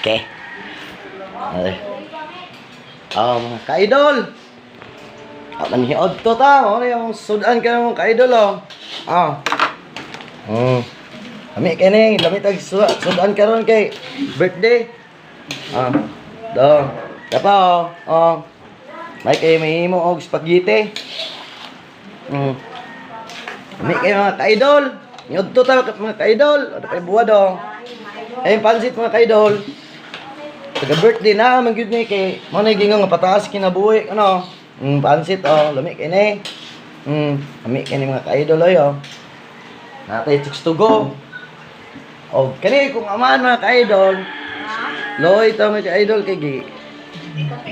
Okay. Ay. Mga ka-idol. Manhiod to ta. Ano yung sudan ka ng ka-idol, oh. Lami ka ni. Lami tag sudan ka ron kay birthday. Do. Kapa, oh. May kayo may himo og spaghetti. Lami kayo mga ka-idol. Manhiod to ta mga ka-idol. Ano kayo buwad, oh. Ay, pansit mga ka-idol. Taga-birthday na, magyud ni kay mo na gingon nga pataas kinabuhi, ano? Pansit, oh, lami kay ni. Lami kay ni mga ka-idol, oh. Natay chicks to go. Oh, kani kung aman mga ka-idol. Loy ta mga ka-idol kay gi.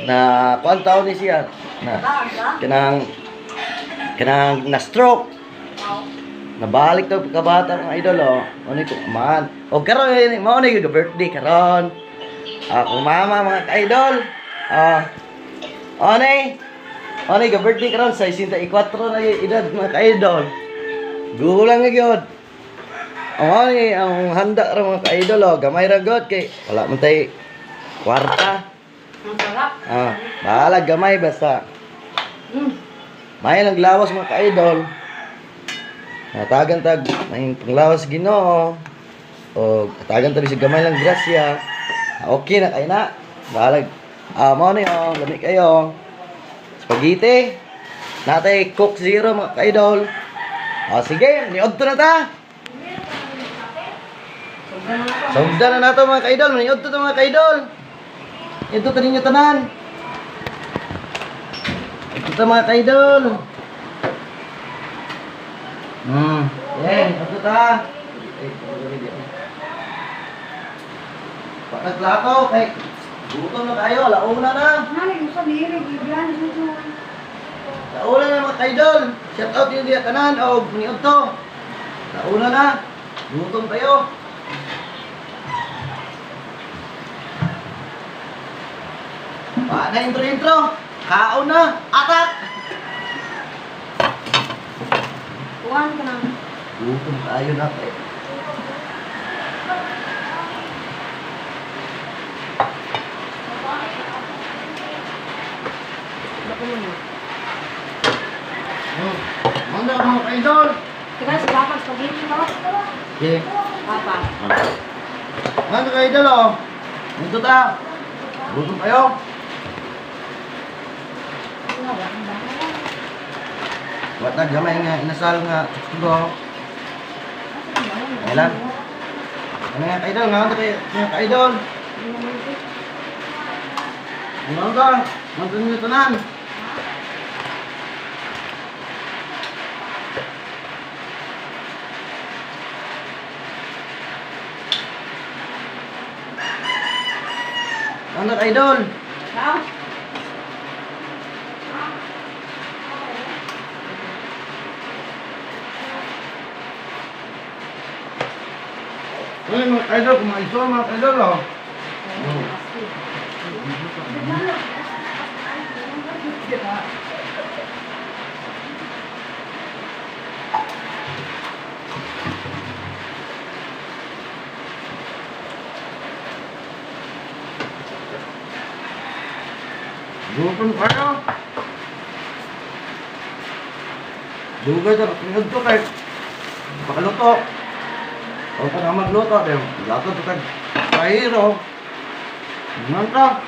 Na kuan taon ni siya. Na kanang na stroke. Nabalik to kabata mga idol, oh. Ano kung aman. O karon mo na yung birthday karon. Kung mama mga ka-idol. Onay ka birthday karon sa 64 na edad mga ka-idol. Gulang nga gyud. Onay ang handa ra mga ka-idol, oh. Gamay ra gud kay wala man tay kwarta. Bahala gamay basta. May naglawas mga ka-idol. Natagan tag may panglawas Ginoo. O tagan tabi sa gamay lang grasya. Okay na kayo na. Balag. Mo ni oh, lami kayo. Spaghetti. Natay Coke Zero mga ka-idol. Sige, niod to na ta. Sugda na nato mga ka-idol. Niod to mga ka-idol. Ito to ninyo tanan. Ito to mga ka-idol. Ito ta. Paglato kay gutom na kayo, launa na. Nani mo sa diri giblan dito. Launa na mga ka-idol. Shout out yung diya tanan o niod to. Launa na. Gutom kayo. Na intro. Kaon na. Atak. Kuan ka na. Gutom tayo na kayo. Manda mga ka-idol. Tika sa dapat spaghetti ba? Okay. Papa. Manda ka-idol, oh. Ito ta. Gutom kayo. Wat na gamay nga inasal nga go. Kailan? Ano nga ka-idol nga? Ano kayo mga ka-idol? Ano ka? Manda nyo tanan. Ano ka-idol? Wow. Ay, mga ka-idol, kumain ito mga ka-idol, oh. Gutom kayo. Dugay na, tingad to kay pakaluto. O ka na magluto, lato to kay kahiro. Naman ka.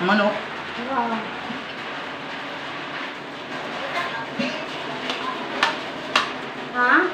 Manok. Ha?